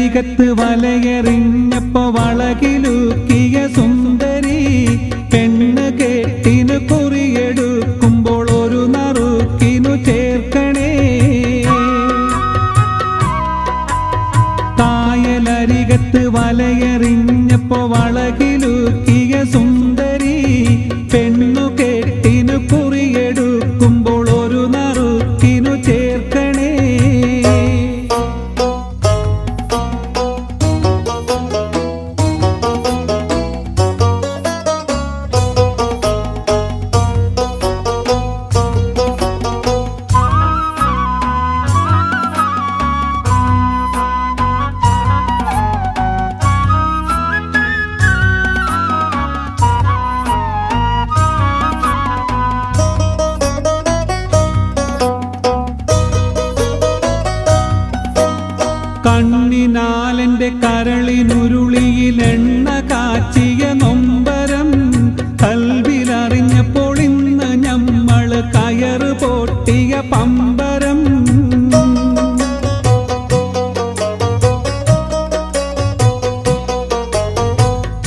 കായലരികത്ത് വലയെറിഞ്ഞപ്പോ വളകിലുക്കിയ സുന്ദരി പെണ്ണ് കെട്ടിനു കുറിയെടുക്കുമ്പോൾ ഒരു നറുക്കിനു ചേർക്കണേ. കായലരികത്ത് വലയെറിഞ്ഞപ്പോ വളകിലുക്കിയ സുന്ദരി പെണ്ണു കെട്ടിനു കുറിയെടുക്കുമ്പോൾ ഒരു നറുക്കിനു ചേർക്കണേ. കണ്ണിനാലെന്റെ കരളിനുരുളിയിൽ എണ്ണ കാച്ചിയ നൊമ്പരം കൽവിലറിഞ്ഞപ്പോൾ ഇന്ന് ഞമ്മള് കയറ് പൊട്ടിയ പമ്പരം.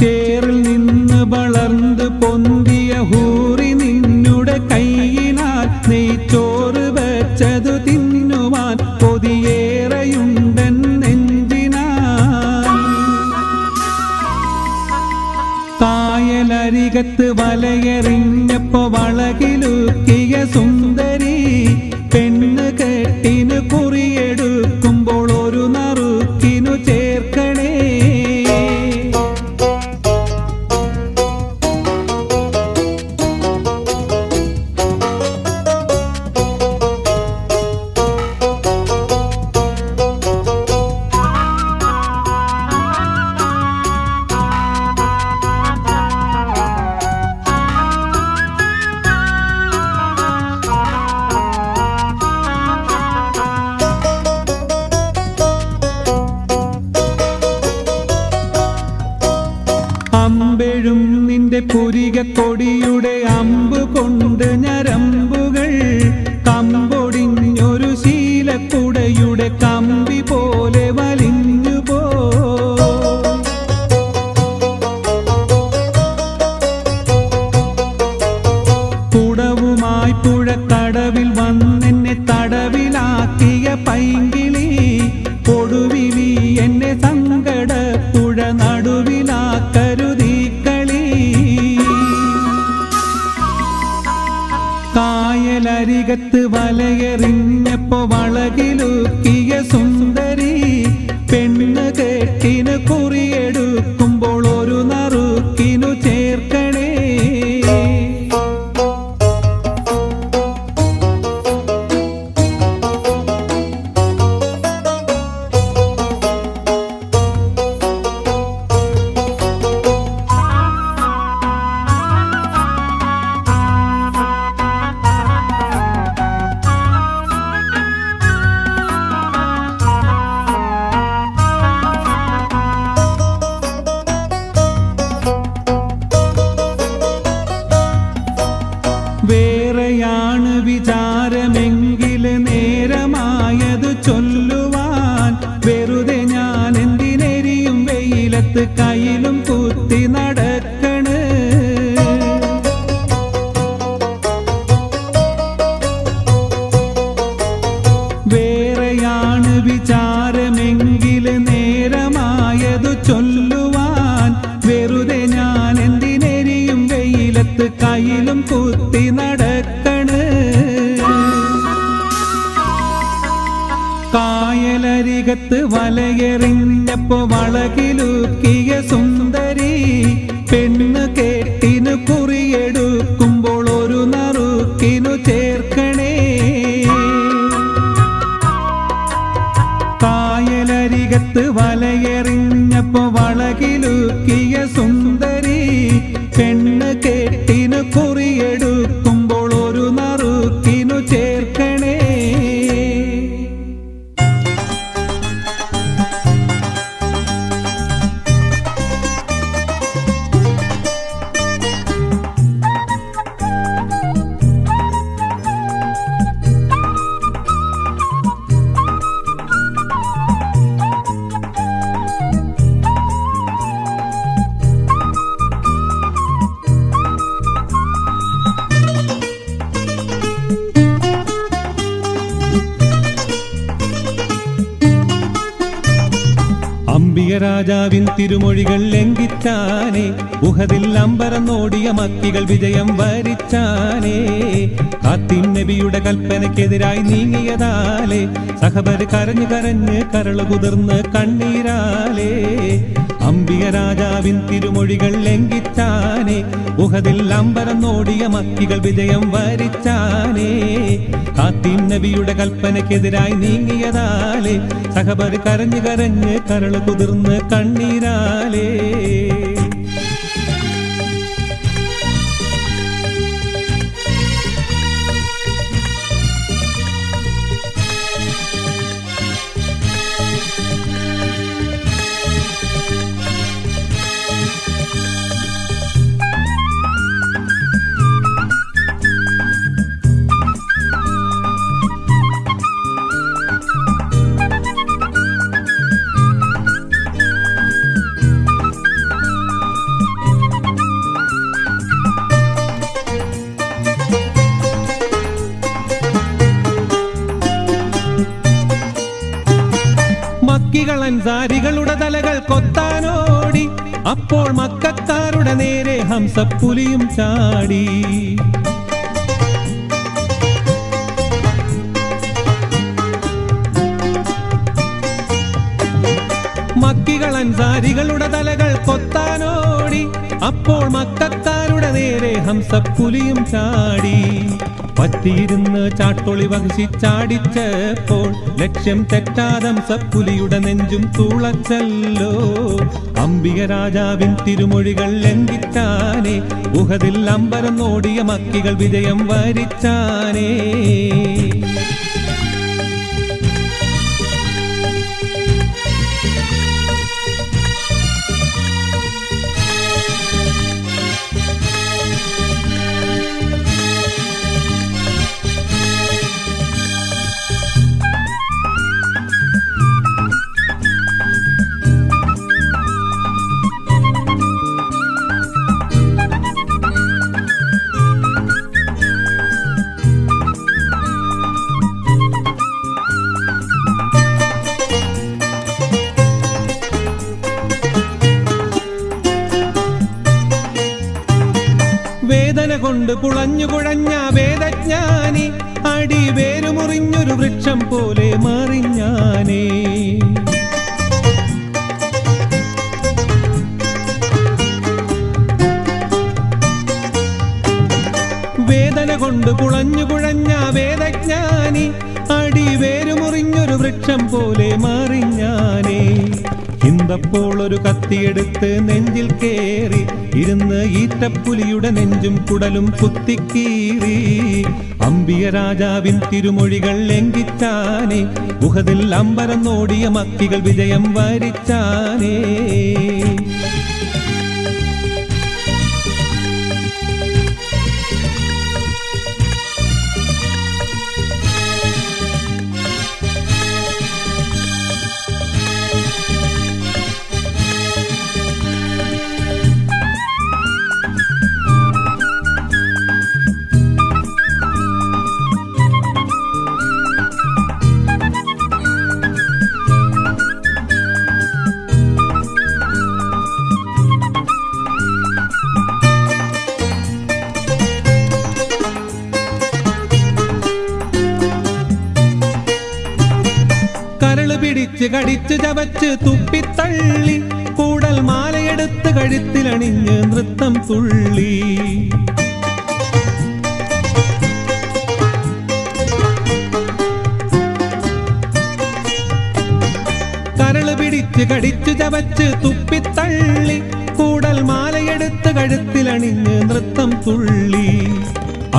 ചേറിൽ നിന്ന് വളർന്ന് പൊന്തിയ ഹൂറി നിന്നുടെ കൈയിനാൽ നെയ്ച്ചോറ് വെച്ചതു തിന്നുവാൻ കൊതിയേറെയുണ്ടൻ നെഞ്ചിനാൽ. കായലരികത്ത് വലയെറിഞ്ഞപ്പോ വളകിലുക്കിയ സുന്ദരി പെണ്ണ് കെട്ടിനു കുറിയെടുക്കുമ്പോൾ ഒരു നറുക്കിനു ചേർക്കണേ. അമ്പെഴും നിന്റെ പുരിക കൊടിയുടെ അമ്പു കൊണ്ട് ഞരമ്പുകൾ കമ്പൊടിഞ്ഞൊരു ശീലക്കുടയുടെ കമ്പി പോലെ വലിഞ്ഞുപോ. കുടവുമായി പുഴക്കടവിൽ വന്നെന്നെ തടവിലാക്കിയ പൈങ്കിളി കൊടുവിലി എന്നെ സങ്കട പുഴ നടുവിലാക്കരുതീ കളി. കായലരികത്ത് വലയെറിഞ്ഞപ്പോ വളകിലുക്കിയ സുന്ദരി പെണ്ണ് കെട്ടിനു കുറിയെടുക്കുമ്പോൾ ഒരു നറുക്കിനു ചേർക്കണേ. വേറെയാണ് വിചാരമെങ്കില് നേരമായത് ചൊല്ലുവാൻ വെറുതെ ഞാൻ എന്തിനെരിയും വെയിലത്ത് കയ്യിലും കുത്തി നടക്കണ്. വേറെയാണ് വിചാരമെങ്കില് നേരമായത് ചൊല്ലുവാൻ വെറുതെ ഞാൻ എന്തിനെരിയും വെയിലത്ത് കയ്യിലും കുത്തി നടക്കണ്. കായലരികത്ത് വലയെറിഞ്ഞപ്പോ വളകിലുക്കിയ സുന്ദരി പെണ്ണ് കെട്ടിനു കുറിയെടുക്കുമ്പോൾ ഒരു നറുക്കിനു ചേർക്കണേ. കായലരികത്ത് വലയെറിഞ്ഞപ്പോ വളകിലുക്കിയ സുന്ദരി പെണ്ണ് കെട്ടിനു കുറിയെടുക്കുമ്പോൾ ഒരു നറുക്കിനു ചേർക്കണേ. അംബിക രാജാവിൻ തിരുമൊഴികൾ ലംഘിച്ചാനേ, ഉഹദിൽ അമ്പരന്നോടിയ മക്കികൾ വിജയം വരിച്ചാനേ. ഖാത്തിം നബിയുടെ കൽപ്പനയ്ക്കെതിരായി നീങ്ങിയതാലേ, സഹബർ കരഞ്ഞു കരഞ്ഞ് കരള് കുതിർന്ന് കണ്ണീരാലേ. അംബിക രാജാവിൻ തിരുമൊഴികൾ ലംഘിച്ചാനേ, ഉഹദിൽ അമ്പരന്നോടിയ മക്കികൾ വിജയം വരിച്ചാനേ. ഖാത്തിം നബിയുടെ കൽപ്പനയ്ക്കെതിരായി നീങ്ങിയതാലേ, സഹബർ കരഞ്ഞു കരഞ്ഞ് കരള് കുതിർന്ന് കണ്ണീരാലേ. മക്കികൾ അൻസാരികളുടെ തലകൾ കൊത്താനോടി, അപ്പോൾ മക്കക്കാരുടെ നേരെ ഹംസപ്പുലിയും ചാടി. മക്കികൾ അൻസാരികളുടെ തലകൾ കൊത്താനോടി, അപ്പോൾ മക്കക്കാരുടെ നേരെ ഹംസപ്പുലിയും ചാടി. പറ്റിയിരുന്ന് ചാട്ടൊളി വഹിച്ചാടിച്ചപ്പോൾ ലക്ഷ്യം തെറ്റാതെ ഹംസപ്പുലിയുടെ നെഞ്ചും തുളച്ചല്ലോ. അംബിക രാജാവിൻ തിരുമൊഴികൾ ലംഘിച്ചാനേ, ഉഹദിൽ അമ്പരന്നോടിയ മക്കികൾ വിജയം വരിച്ചാനേ. വേദന കൊണ്ട് പുളഞ്ഞു കുഴഞ്ഞ വേദജ്ഞാനി, അടി വേരുമുറിഞ്ഞൊരു വൃക്ഷം പോലെ മാറിഞ്ഞാനേ. വേദന കൊണ്ട് പുളഞ്ഞു കുഴഞ്ഞ വേദജ്ഞാനി, അടി വേരുമുറിഞ്ഞൊരു വൃക്ഷം പോലെ മാറിഞ്ഞാനേ. ഹിന്ദപ്പോൾ ഒരു കത്തിയെടുത്ത് നെഞ്ചിൽ കേറി ഇരുന്ന് ഈറ്റപ്പുലിയുടെ നെഞ്ചും കുടലും കുത്തിക്കീറി. അംബിക രാജാവിൻ തിരുമൊഴികൾ ലംഘിച്ചാനേ, ഉഹദിൽ അമ്പരന്നോടിയ മക്കികൾ വിജയം വരിച്ചാനേ. കരള് പിടിച്ച് കടിച്ച് ചവച്ച് തുപ്പിത്തള്ളി, കൂടൽ മാലയെടുത്ത് കഴുത്തിലണിഞ്ഞ് നൃത്തം തുള്ളി. കരള് പിടിച്ച് കടിച്ച് ചവച്ച് തുപ്പിത്തള്ളി, കൂടൽ മാലയെടുത്ത് കഴുത്തിലണിഞ്ഞ് നൃത്തം തുള്ളി.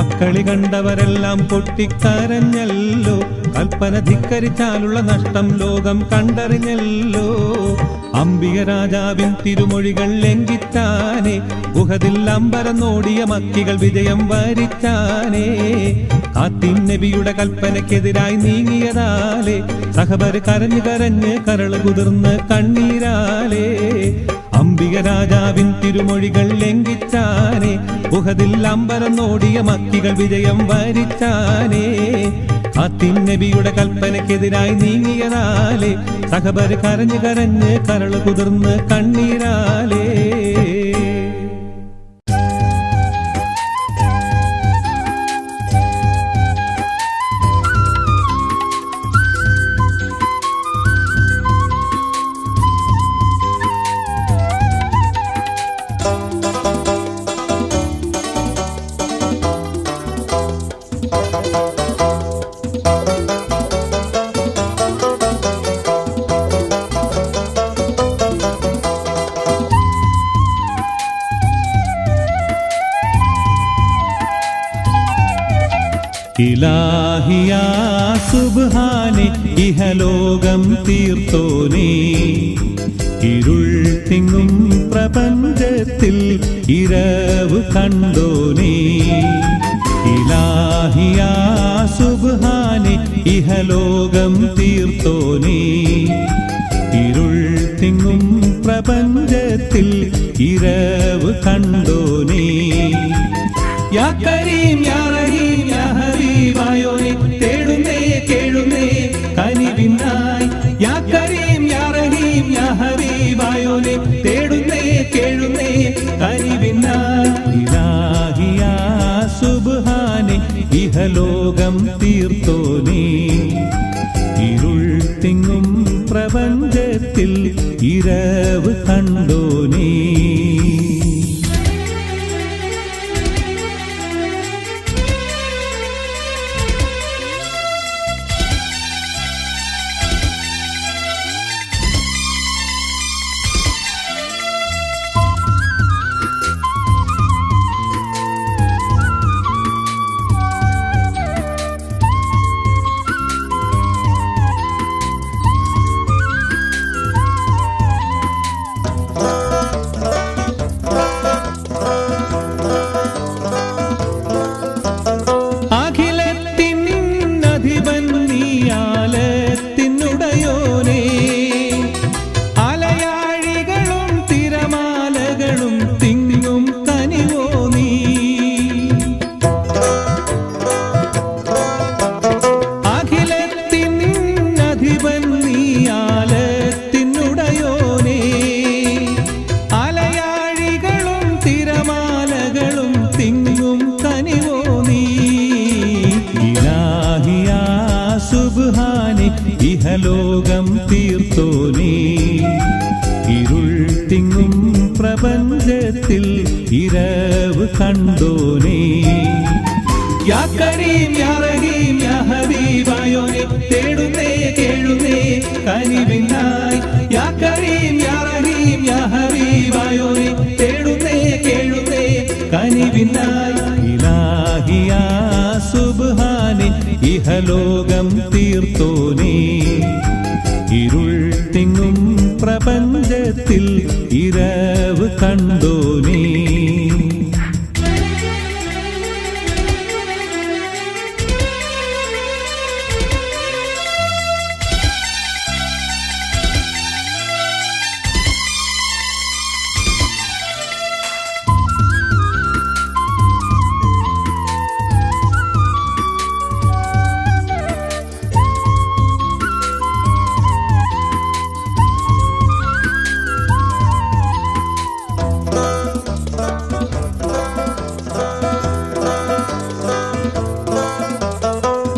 അക്കളി കണ്ടവരെല്ലാം പൊട്ടിക്കരഞ്ഞല്ലോ, കൽപ്പന ധിക്കരിച്ചാലുള്ള നഷ്ടം ലോകം കണ്ടറിഞ്ഞല്ലോ. അംബിക രാജാവിൻ തിരുമൊഴികൾ ലംഘിച്ചാനേ, ഉഹദിൽ അമ്പരന്നോടിയ മക്കികൾ വിജയം വരിച്ചാനേ. ഖാത്തിം നബിയുടെ കൽപ്പനയ്ക്കെതിരായി നീങ്ങിയതാലേ, സഹബർ കരഞ്ഞു കരഞ്ഞ് കരള് കുതിർന്ന് കണ്ണീരാലേ. അംബിക രാജാവിൻ തിരുമൊഴികൾ ലംഘിച്ചാനേ, ഉഹദിൽ അമ്പരന്നോടിയ മക്കികൾ വിജയം വരിച്ചാനേ. നബിയുടെ കൽപ്പനയ്ക്കെതിരായി നീങ്ങിയതാലേ സഹബർ കരഞ്ഞ് കരഞ്ഞ് കരള് കുതിർന്ന് കണ്ണീരാലേ. ഇലാഹിയാ സുബ്ഹാനെ ഇഹലോകം തീർത്തോനേ, ഇരുൾ തിങ്ങും പ്രപഞ്ചത്തിൽ ഇരവ് കണ്ടോനേ. ഇലാഹിയാ സുബ്ഹാനെ ഇഹലോകം തീർത്തോനേ, ഇരുൾ തിങ്ങും പ്രപഞ്ചത്തിൽ ഇരവ് കണ്ടോനേ. യാ കരീം യാ റഹീം യാ ഹബീബായോനെ തേടുന്നേ കേഴുന്നേ കനിവിനായി. യാ കരീം യാ റഹീം യാ ഹബീബായോനെ തേടുന്നേ കേഴുന്നേ കനിവിനായി. ഇലാഹിയാ സുബ്ഹാനെ ഇഹലോകം തീർത്തോനേ, ഇരുൾ തിങ്ങും പ്രപഞ്ചത്തിൽ ഇരവ് കണ്ടോനേ. ഇഹലോകം തീർത്തോനേ, ഇരുൾ തിങ്ങും പ്രപഞ്ചത്തിൽ ഇരവ് കണ്ടോനേ. യാ കരീം യാ റഹീം യാ ഹബീബായോനെ തേടുന്നേ കേഴുന്നേ കനിവിനായി. യാ കരീം യാ റഹീം യാ ഹബീബായോനെ തേടുന്നേ കേഴുന്നേ കനിവിനായി. ഇലാഹിയാ സുബ്ഹാനെ ഇഹലോകം തീർത്തോനേ, ഇരുൾ തിങ്ങും പ്രപഞ്ചത്തിൽ ഇരവ് കണ്ടോനേ.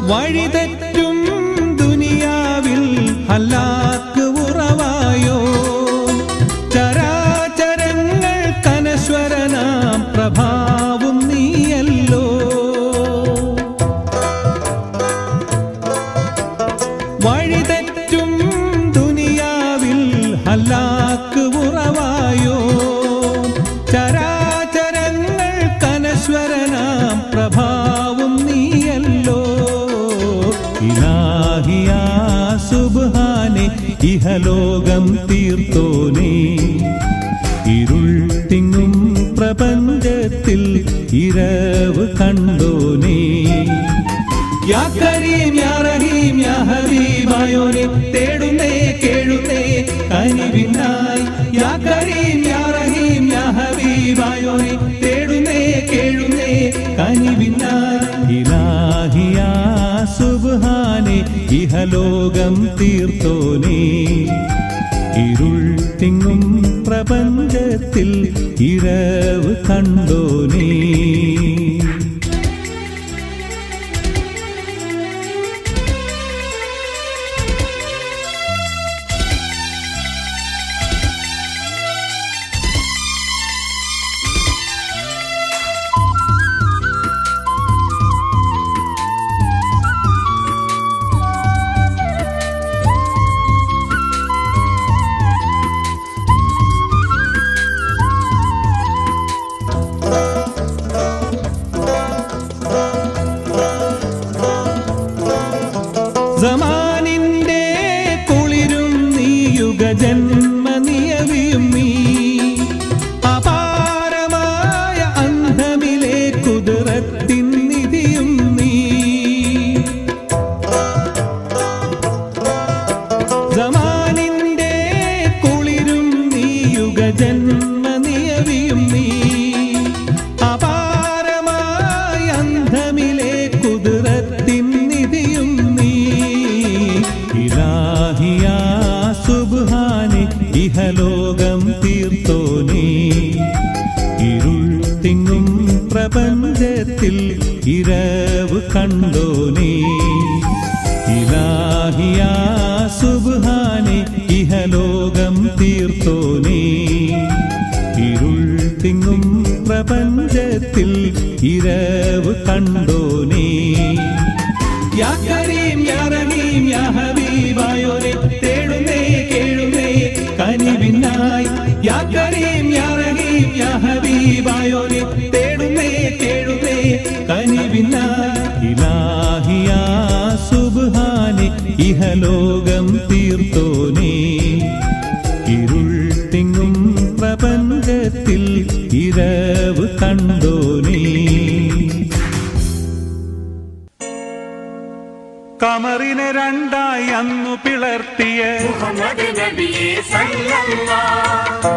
വഴിതെറ്റും ദുനിയാവിൽ ഹലാക്ക് ഉറവായോ, ചരാചരങ്ങൾ കനശ്വരനാം പ്രഭാവും നീയല്ലോ. വഴിതെറ്റും ദുനിയാവിൽ ഹലാക്ക് ഉറവായോ, ചരാചരങ്ങൾ കനശ്വരനാം പ്രഭാവും നീയല്ലോ. ഇലാഹിയാ സുബ്ഹാനെ ഇഹലോകം തീർത്തോനേ, ഇരുൾ തിങ്ങും പ്രപഞ്ചത്തിൽ ഇരവ് കണ്ടോനേ. യാ കരീം യാ റഹീം യാ ഹബീബായോനെ തേടുന്നേ കേഴുന്നേ കനിവിനായി. യാ കരീം യാ റഹീം യാ ഹബീബായോനെ തേടുന്നേ കേഴുന്നേ കനിവിനായി. ഇലാഹിയാ സുബ്ഹാനെ ഇഹലോകം തീർത്തോനേ. ഇരുൾ തിങ്ങും പ്രപഞ്ചത്തിൽ ഇരവ് കണ്ടോനേ. സമാനിന്റെ കുളിരും നീ, യുഗജന്മനിയവിയും നീ, അപാരമായ അന്ധമിലെ കുതിരത്തിൻ നിധിയും നീ. സമാനിന്റെ കുളിരും നീ, യുഗജന്മനിയവിയും നീ, അപാരമായ അന്ധമിലെ കുതിരത്തിൻ നിധിയും നീ. ഇലാഹിയാ സുബ്ഹാനേ, ഇഹലോകം തീർത്തോനേ. ഇരുൾ തിങ്ങും പ്രപഞ്ചത്തിൽ ഇരവ് കണ്ടോനേ. ഇലാഹിയാ സുബ്ഹാനേ, ഇഹലോകം തീർത്തോനേ. ഇരുൾ തിങ്ങും പ്രപഞ്ചത്തിൽ ഇരവ് കണ്ടോനേ. യാ കരീം യാ റഹീം യാ ഹബീബായോനെ, തേടുന്നേ കേഴുന്നേ കനിവിനായി. യാ കരീം യാ റഹീം യാ ഹബീബായോനെ, തേടുന്നേ കേഴുന്നേ കനിവിനായി. ഇലാഹിയാ സുബ്ഹാനേ, ഇഹലോകം തീർത്തോനേ. ഇരുൾ തിങ്ങും പ്രപഞ്ചത്തിൽ ഇരവ് കണ്ടോനേ. കമറിനെ രണ്ടായി അന്നു പിളർത്തിയ മുഹമ്മദ് നബിയെ സല്ലല്ലാഹ്.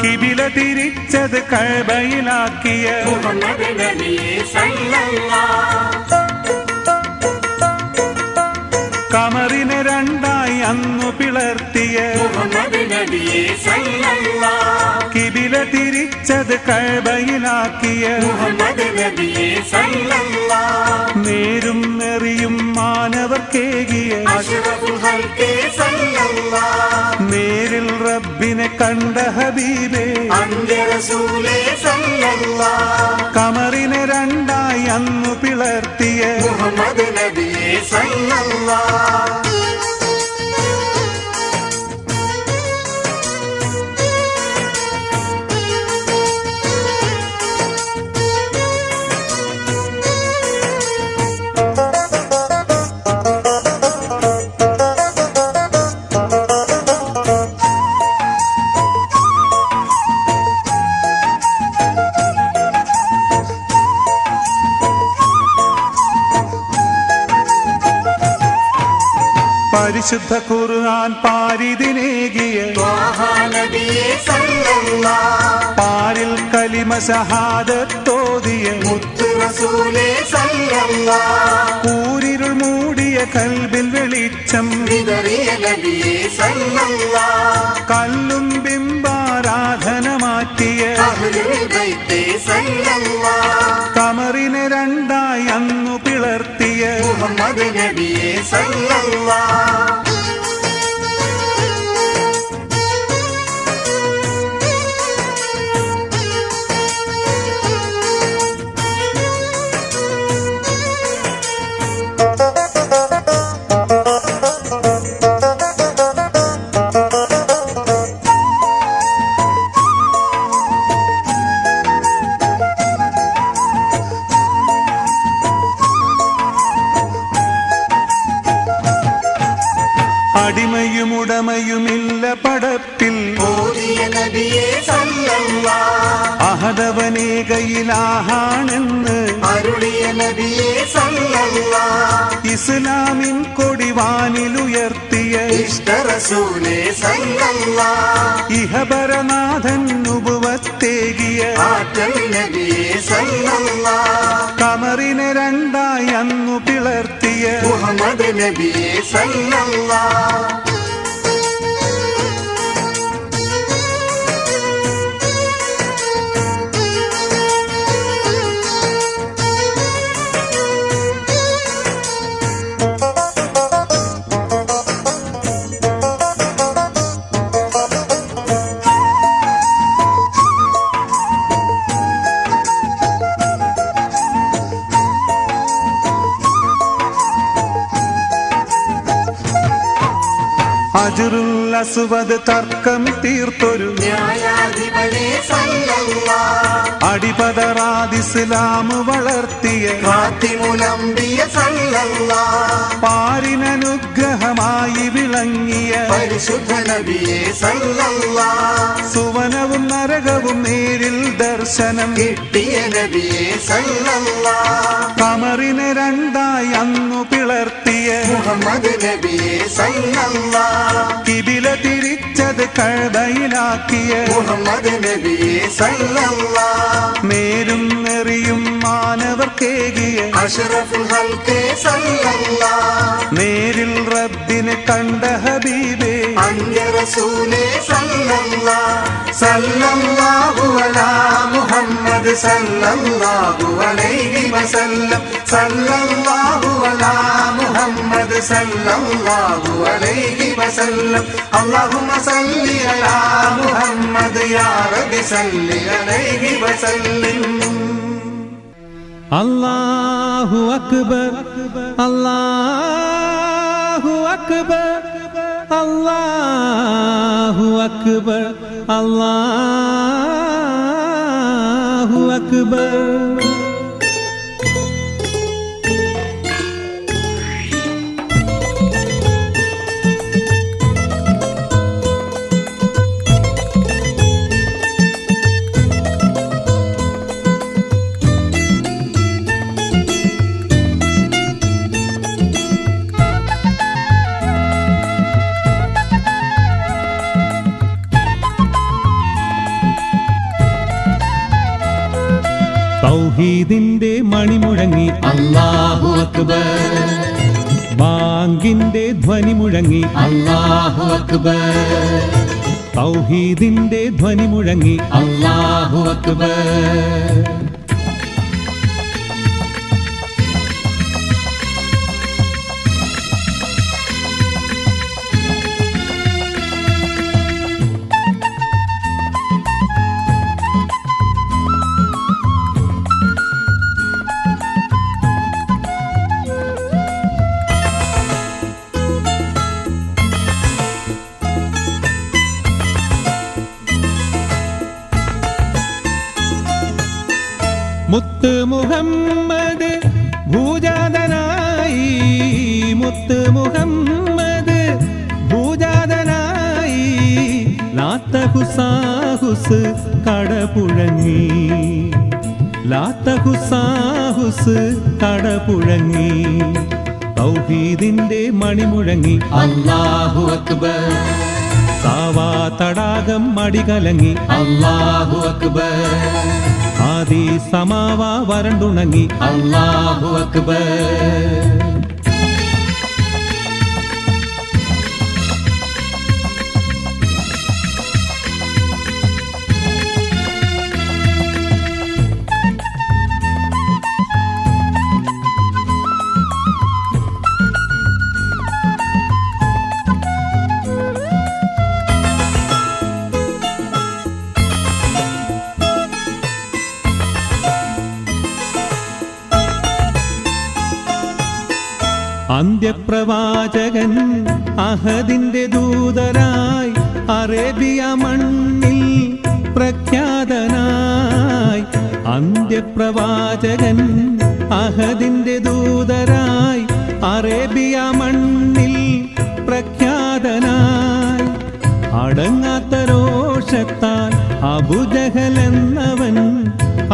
കിബില തിരിച്ചത് കഅബയിലാക്കിയ മുഹമ്മദ് നബിയെ സല്ലല്ലാഹ്. കമറിനെ രണ്ടായി അന്നു പിളർത്തിയ മുഹമ്മദ് നബിയെ സല്ലല്ലാഹ്. കിബില തിരിച്ചത് കഅബയിലാക്കിയ മുഹമ്മദ് നബിയെ സല്ലല്ലാഹ്. നേരും നെറിയും മാനവർക്കേകിയ അഷ്റഫുൽ ഖൽഖി സല്ലല്ലാഹ്. നേരിൽ റബ്ബിനെ കണ്ട ഹബീബേ അന്ത്യ റസൂലേ സല്ലല്ലാഹ്. കമറിനെ രണ്ടായി അന്നു പിളർത്തിയ മുഹമ്മദ് നബിയെ സല്ലല്ലാഹ്. പരിശുദ്ധ ഖുർആൻ പാരിതിനേകിയ ത്വാഹ നബിയെ സല്ലല്ലാഹ്. പാരിൽ കലിമ ഷഹാദത്തോതിയ മുത്ത് റസൂലേ സല്ലല്ലാഹ്. കൂരിരുൾ മൂടിയ കൽബിൽ വെളിച്ചം വിതറിയ നബിയെ സല്ലല്ലാഹ്. കല്ലും ബിംബാരാധന മാറ്റിയ അഹ്ലുൽ ബൈത്തെ സല്ലല്ലാഹ്. കമറിനെ രണ്ടായി അന്നു പിളർത്തിയ മുഹമ്മദ് നബിയെ സല്ലല്ലാഹ്. അടിമയുമുടമയുമില്ല പടപ്പിൽ ഓതിയ നബിയെ സല്ലല്ലാഹ്. അഹദവനേകയിലാഹാണെന്ന് അരുളിയ നബിയെ സല്ലല്ലാഹ്. ഇസ്ലാമിൻ കൊടിവാനിലുയർത്തിയ ഇഷ്ട റസൂലേ സല്ലല്ലാഹ്. ഇഹപരനാഥൻ നുബുവത്തെ കേകിയ ആറ്റൽ നബിയെ സല്ലല്ലാഹ് കമറിനെ രണ്ടായി അന്നു പിളർത്തിയ മുഹമ്മദ് നബിയെ സല്ലല്ലാഹ് ഹജറുൽ അസ്വദ് തർക്കം തീർത്തൊരു ന്യായാധിപനെ സല്ലല്ലാഹ് അടിപതറാദിസ്ലാം വളർത്തിയ ഫാത്തിമുലംബിയ സല്ലല്ലാഹ് പാരിനനുഗ്രഹമായി വിളങ്ങിയ പരിശുദ്ധ നബിയെ സല്ലല്ലാഹ് സുവനവും നരകവും നേരിൽ ദർശനം കിട്ടിയ നബിയെ സല്ലല്ലാഹ് കമറിനെ രണ്ടായി അന്നു പിളർത്തിയ മുഹമ്മദ് നബിയെ സല്ലല്ലാഹ് കിബില തിരിച്ചത് കഅബയിലാക്കിയ മുഹമ്മദ് നബിയെ സല്ലല്ലാഹ് നേരും നെറിയും മാനവർക്കേകിയ അഷ്റഫുൽ ഹൽഖെ സല്ലല്ലാഹ് നേരിൽ റബ്ബിനെ കണ്ട ഹബീബേ അന്യ റസൂലേ സല്ലല്ലാഹ് സല്ലല്ലാഹു അലാ മുഹമ്മദ് സല്ലല്ലാഹു അലൈഹി വസല്ലം സല്ലല്ലാഹു അലാ മുഹമ്മദ് സല്ലല്ലാഹു അലൈഹി വസല്ലം അല്ലാഹുമ്മ സല്ലി അലാ മുഹമ്മദ് യാ റബ്ബി സല്ലി അലൈഹി വസല്ലം അല്ലാഹു അക്ബർ അല്ലാഹു അക്ബർ അല്ലാഹു അക്ബർ അല്ലാഹു അക്ബർ തൗഹീദിന്റെ മണിമുഴങ്ങി അല്ലാഹു അക്ബർ ബാങ്കിന്റെ ധ്വനി മുഴങ്ങി അല്ലാഹു അക്ബർ തൗഹീദിന്റെ ധ്വനി മുഴങ്ങി അല്ലാഹു അക്ബർ മുത്ത് മുഹമ്മദ് ഭൂജാതനായി മുത്ത് മുഹമ്മദ് ഭൂജാതനായി ലാത്ത ഹുസാഹുസ് കടപുഴങ്ങി ലാത്ത ഹുസാഹുസ് കടപുഴങ്ങി തൗഹീദിന്റെ മണിമുഴങ്ങി അല്ലാഹു അക്ബർ സാവാ തടാകം മടികലങ്ങി അല്ലാഹു അക്ബർ ആദി സമാവ വരണ്ടുണങ്ങി അല്ലാഹു അക്ബർ അന്ത്യപ്രവാചകൻ അഹദിന്റെ ദൂതരായി അറേബ്യ മണ്ണിൽ പ്രഖ്യാതനായി അന്ത്യപ്രവാചകൻ അഹദിന്റെ ദൂതരായി അറേബ്യ മണ്ണിൽ പ്രഖ്യാതനായി അടങ്ങാത്ത രോഷത്താൽ അബൂജഹൽ എന്നവൻ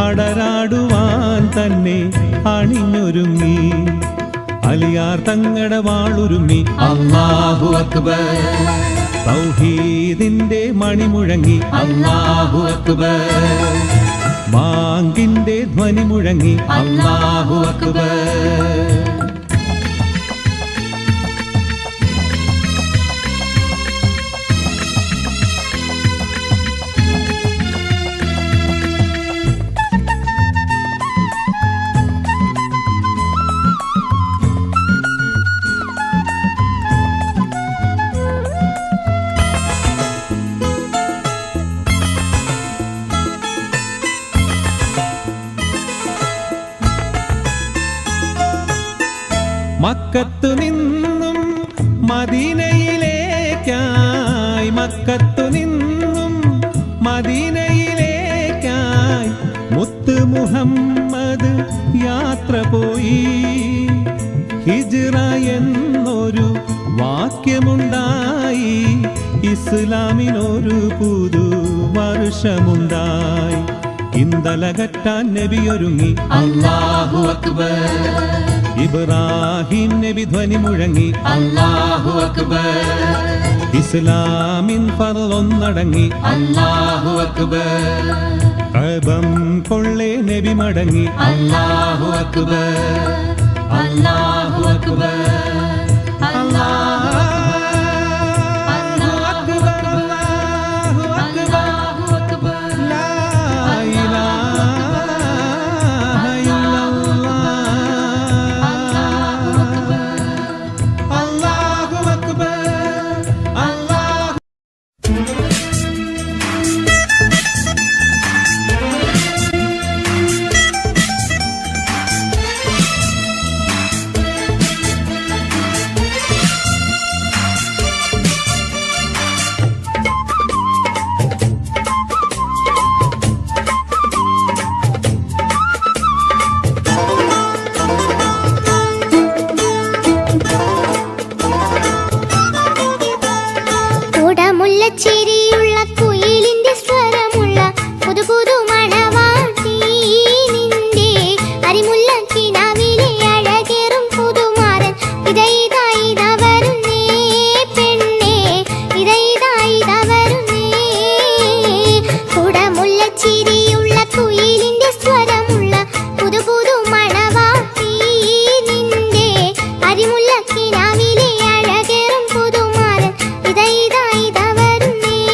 അടരാടുവാൻ തന്നെ അണിഞ്ഞൊരുങ്ങി അലിയാർ തങ്ങട വാളുരുമി അല്ലാഹു അക്ബർ തൗഹീദ് ഈദിന്റെ മണി മുഴങ്ങി, അല്ലാഹു അക്ബർ, ബാങ്കിന്റെ ധ്വനി മുഴങ്ങി, അല്ലാഹു അക്ബർ. മക്കത്തു നിന്നും മദീനയിലേക്കായി, മക്കത്തു നിന്നും മദീനയിലേക്കായി മുത്ത് മുഹമ്മദ് യാത്ര പോയി. ഹിജ്റ എന്നൊരു വാക്യമുണ്ടായി, ഇസ്ലാമിനൊരു പുതു വർഷമുണ്ടായി. ഇന്തലകറ്റാൻ നബിയൊരുങ്ങി, അല്ലാഹു അക്ബർ, ഇബ്രാഹിം നബി ധ്വനി മുഴങ്ങി, അല്ലാഹു അക്ബർ, ഇസ്ലാമിൻ ഫർളൊന്നടങ്ങി, അല്ലാഹു അക്ബർ, കഅബം കൊള്ളേ നബി മടങ്ങി, അല്ലാഹു അക്ബർ, അല്ലാഹു അക്ബർ, അല്ലാഹു അക്ബർ, അല്ലാഹു അക്ബർ, ലാ ഇലാഹ ഇല്ലല്ലാഹ്, അല്ലാഹു അക്ബർ, അല്ലാഹു. ചിരിയുള്ള കുയിലിന്റെ സ്വരമുള്ള പുതു പുതു മണവാട്ടി നിന്റെ അരിമുല്ല കിനാവിലെ അഴകേറും പുതുമാരൻ ഇതായി വരുന്നേ പെണ്ണേ, ഇതായി വരുന്നേ. കുടമുല്ല ചിരിയുള്ള കുയിലിന്റെ സ്വരമുള്ള പുതു പുതു മണവാട്ടി നിന്റെ അരിമുല്ല കിനാവിലെ അഴകേറും പുതുമാരൻ ഇതായി വരുന്നേ.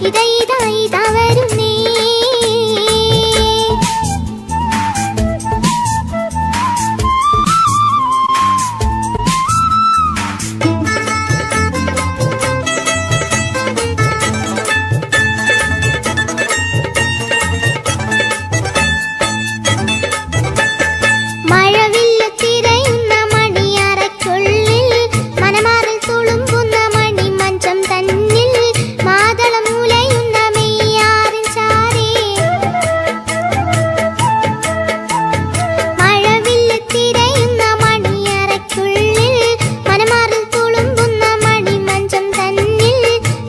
ഇതാ ഇതാ ഇതാ വരുന്നേ. മഴവില്ല് തിരയുന്ന മണിയറയ്ക്കുള്ളിൽ മനമാറിൽ തുളുമ്പുന്ന മണിമഞ്ചം തന്നിൽ മാതളം മുലയുന്ന മെയ്യാറിൻ ചാരേ. മഴവില്ല് തിരയുന്ന മണിയറയ്ക്കുള്ളിൽ മനമാറിൽ തുളുമ്പുന്ന മണിമഞ്ചം തന്നിൽ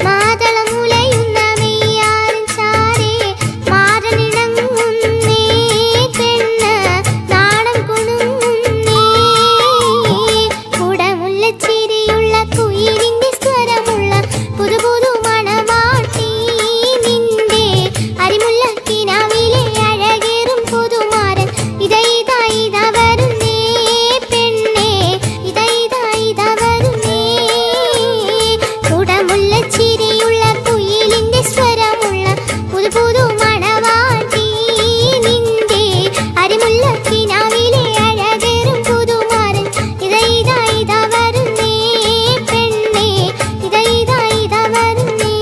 മാതളം മുലയുന്ന മെയ്യാറിൻ ചാരേ. മാറനിണങ്ങുന്നേ പെണ്ണ് നാണം കുണുങ്ങുന്നേ. കുടമുല്ലച്ചിരിയുള്ള കുയിലിന്റെ സ്വരമുള്ള പുതുപുതു മണവാട്ടി നിന്റെ അരിമുല്ലക്കിനാവിലെ അഴകേറും പുതുമാരൻ ഇതാ ഇതാ ഇതാ വരുന്നേ പെണ്ണേ. ഇതാ ഇതാ ഇതാ വരുന്നേ. കുടമുല്ലച്ചിരിയുള്ള കുയിലിന്റെ സ്വരമുള്ള പുതുപുതു മണവാട്ടി നിന്റെ അരിമുല്ലക്കിനാവിലെ അഴകേറും പുതുമാരൻ ഇതാ ഇതാ ഇതാ വരുന്നേ പെണ്ണേ. ഇതാ ഇതാ ഇതാ വരുന്നേ.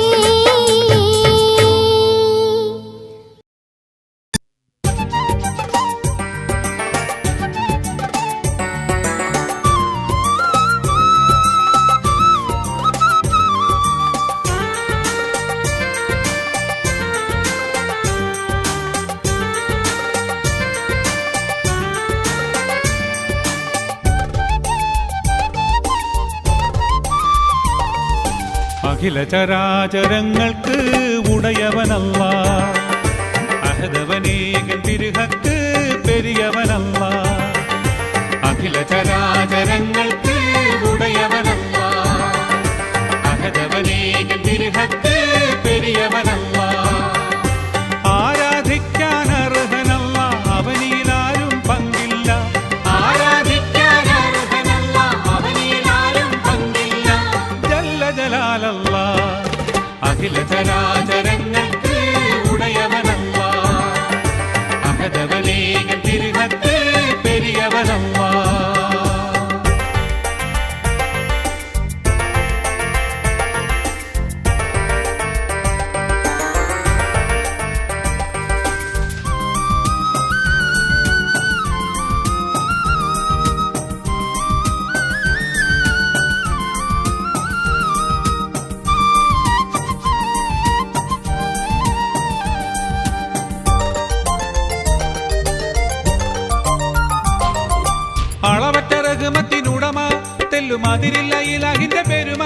അഖില ചരാചരങ്ങൾക്ക് ഉടയവനല്ല, അഹദവനേകൻ തിരുഹക്ക് പെരിയവനല്ല. അഖില ചരാചരങ്ങൾക്ക് ഉടയവനല്ല, അഹദവനേകൻ തിരുഹക്ക് പെരിയവനല്ല. ആരാധിക്കാൻ അർഹനല്ല, അവനിലാരും പങ്കില്ല. ആരാധിക്കാൻ അർഹനല്ല, അവനിലാരും പങ്കില്ല. ജല്ല ജലാലല്ല, അഖില ചരാചരങ്ങൾക്ക് ഉടയവനല്ല, അഹദവനേകൻ തിരുഹക്ക് പെരിയവനല്ല. അളവറ്റ റഹ്മത്തിനുടമ തെല്ലുമതിരില്ല ഇലാഹിന്റെ പെരുമ.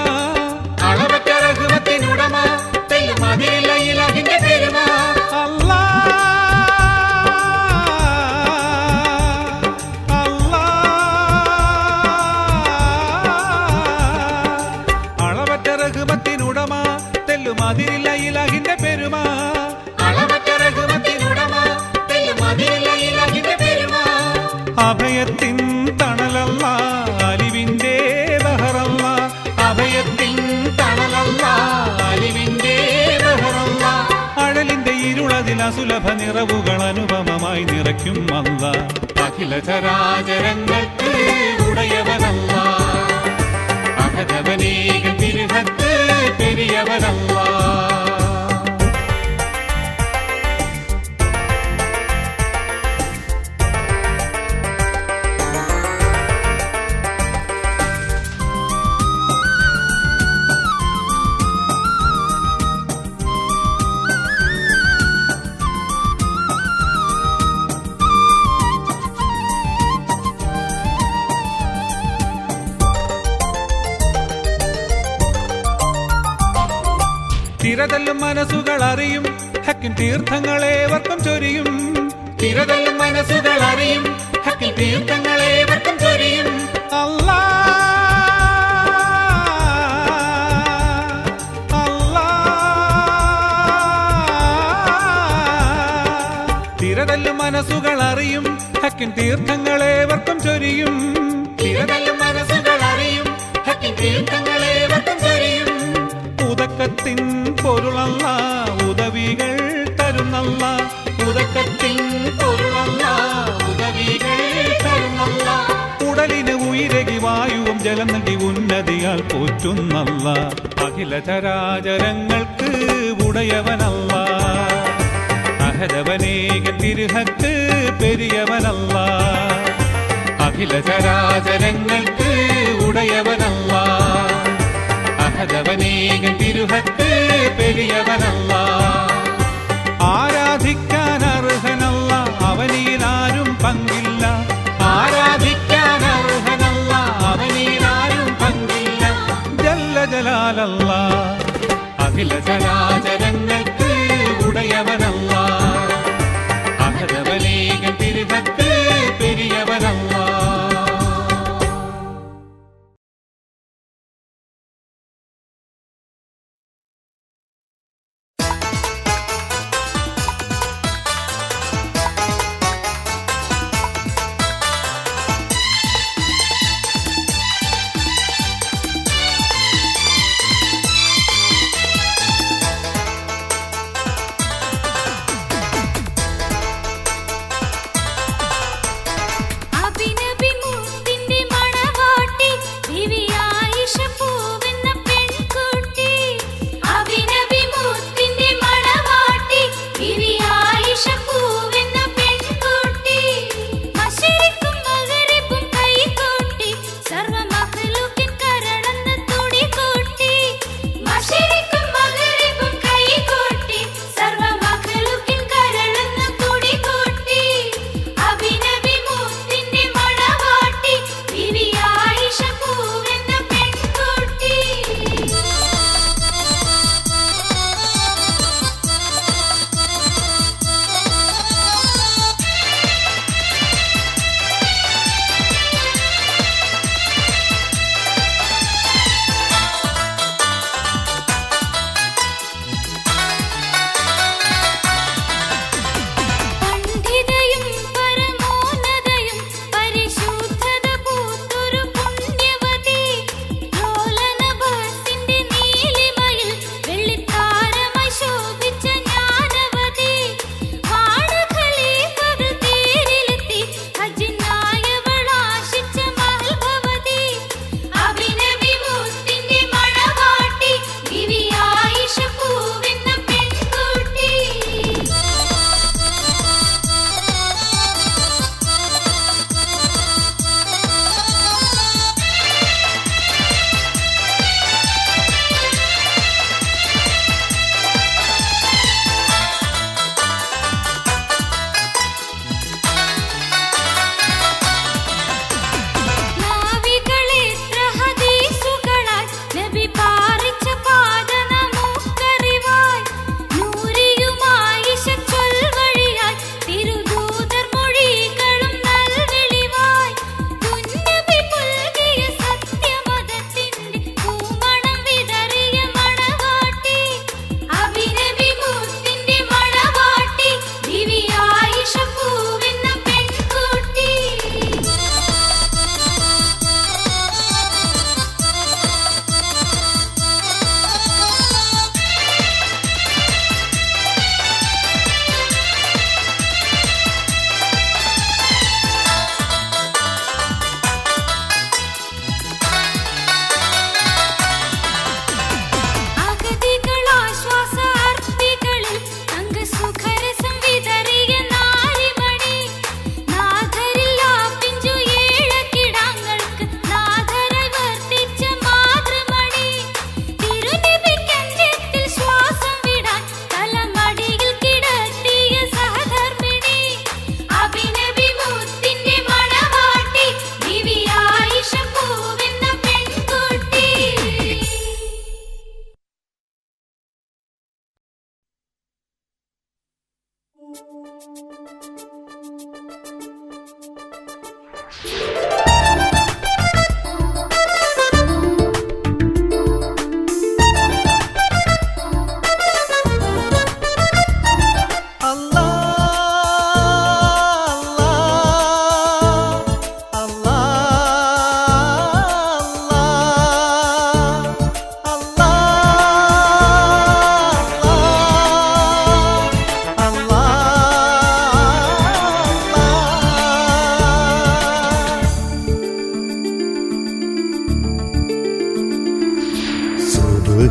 അളവറ്റ റഹ്മത്തിനുടമ തെല്ലുമതിരില്ല ഇലാഹിന്റെ പെരുമ. അല്ലാ അല്ലാ അളവറ്റ റഹ്മത്തിനുടമ തെല്ലുമതിരില്ല ഇലാഹിന്റെ പെരുമ. അളവറ്റ റഹ്മത്തിനുടമ തെല്ലുമതിരില്ല ഇലാഹിന്റെ പെരുമ. അഭയത്തിൻ തണലല്ല, അലിവിന്റെ ബഹറല്ല. അഭയത്തിൻ തണലല്ല, അലിവിന്റെ ബഹറല്ല. അഴലിന്റെ ഇരുളതിൽ അസുലഭ നിറവുകൾ അനുപമമായി നിറയ്ക്കും അല്ല. അഖില ചരാചരങ്ങൾക്ക് ഉടയവനല്ല, അഹദവനേകൻ തിരുഹക്ക് പെരിയവനല്ല. തിരതല്ലും മനസ്സുകൾ അറിയും ഹക്കിൻ തീർത്ഥങ്ങളേവർക്കും ചൊരിയും. തിരതല്ലും മനസ്സുകൾ അറിയും ഹക്കിൻ തീർത്ഥങ്ങളേവർക്കും ചൊരിയും. അല്ലാ അല്ലാ തിരതല്ലും മനസ്സുകൾ അറിയും ഹക്കിൻ തീർത്ഥങ്ങളേവർക്കും ചൊരിയും. തിരതല്ലും മനസ്സുകൾ അറിയും ഹക്കിൻ തീർത്ഥങ്ങളേവർക്കും ചൊരിയും. ഉറക്കത്തിൻ പൊരുളല്ല ഉദവികൾ തരുന്നല്ല ഉറക്കത്തിൻ പൊരുളല്ല ഉദവികൾ തരുന്നല്ല ഉടലിന് ഉയരകി വായുവും ജലം നൽകി ഉന്നതിയാൽ പോറ്റുന്നല്ല അഖില ചരാചരങ്ങൾക്ക് ഉടയവനല്ല അഹദവനേക തിരുഹക്ക് പെരിയവനല്ല അഖില ചരാചരങ്ങൾക്ക് ഉടയവനല്ല അഹദവനേക തിരുഹക്ക് പെരിയവനല്ല ആരാധിക്കാൻ അർഹനല്ല അവനിലാരും പങ്കില്ല ആരാധിക്കാൻ അർഹനല്ല അവനിലാരും പങ്കില്ല ജല്ല ജലാലല്ല അഖില ചരാചരങ്ങൾക്ക് ഉടയവനല്ല അഹദവനേക തിരുഹക്ക് പെരിയവനല്ല.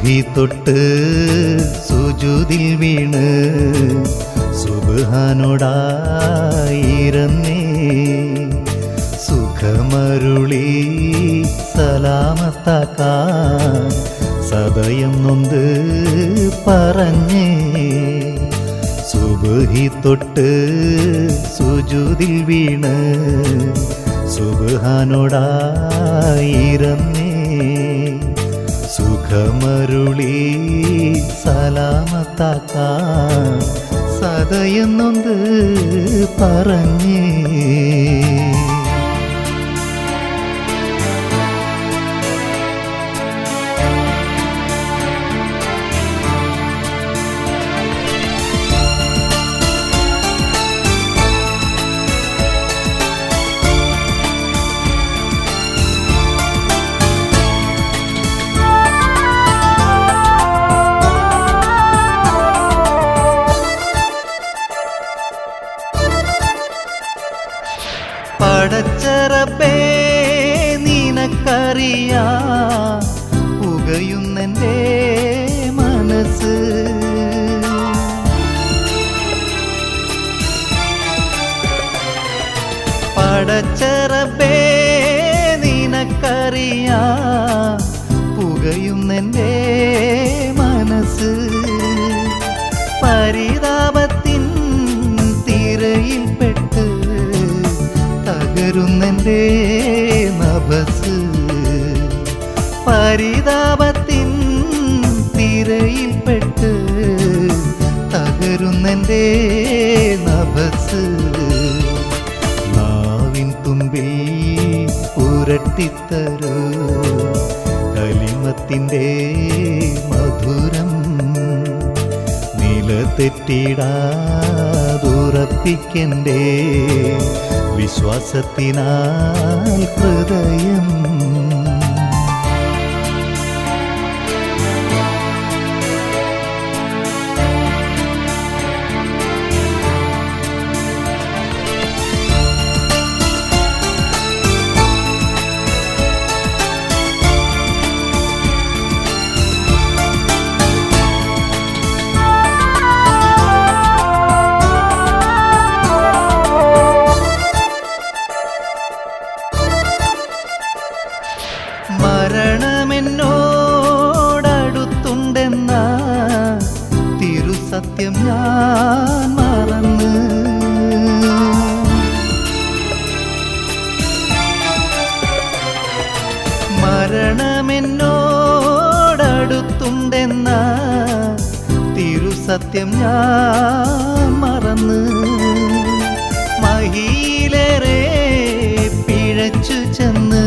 സുബഹി തൊട്ട് സുജൂദിൽ വീണ് സുബ്ഹാനോടായിരന്നേ സുഖമരുളി സലാമത്താക്കാൻ സദയം നൊന്ത് പറഞ്ഞേ സുബഹി തൊട്ട് സുജൂദിൽ വീണ് സുബ്ഹാനോടായിരന്നേ സുഖമരുളി സലാമത്താക്കാൻ സദയം നൊന്ത് പറഞ്ഞേ പടച്ചറബേ നിനക്കറിയാ പുകയുന്നെൻ്റെ മനസ്സ് പടച്ചറബേ നിനക്കറിയാ പുകയുന്നെൻ്റെ മനസ്സ് പരിതാപത്തിൻ തിരയിൽപ്പെട്ട് തകരുന്നെൻ്റെ നഭസ് പരിതാപത്തിൻ തിരയിൽപ്പെട്ട് തകരുന്നെൻ്റെ നഭസ് നാവിൻ തുമ്പിൽ പുരട്ടിത്തരൂ കലിമത്തിൻ്റെ മധുരം നിലതെറ്റിടാതുറപ്പിക്കൻ്റെ വിശ്വാസത്തിനാൽ ഹൃദയം മരണമെന്നോടടുത്തുണ്ടെന്ന തിരുസത്യം ഞാൻ മറന്ന് മരണമെന്നോടടുത്തുണ്ടെന്ന തിരുസത്യം ഞാൻ മറന്ന് മഹിയിലേറെ പിഴച്ചു ചെന്ന്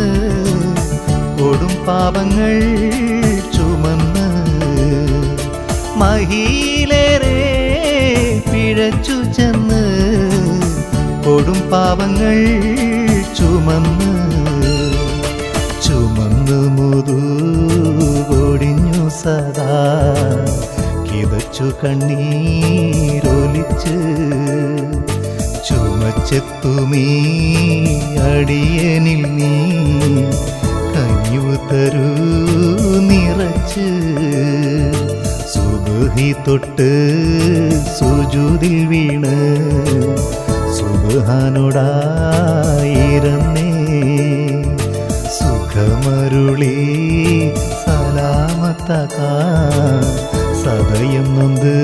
കൊടും പാപങ്ങൾ ചുമന്ന് മഹിയിലേറെ പിഴച്ചു ചെന്ന് കൊടും പാപങ്ങൾ ചുമന്ന് ചുമന്ന് മുതുകൊടിഞ്ഞു സദാ കിതച്ചു കണ്ണീരൊലിച്ച് ചുമച്ചെത്തുമീ അടിയനിൽ നീ കനിവു തരൂ നിറച്ച് സുബഹി തൊട്ട് സുജൂദിൽ വീണ് സുബ്ഹാനോടായിരന്നേ സുഖമരുളി സലാമത്താക്കാൻ സദയം നൊന്ത്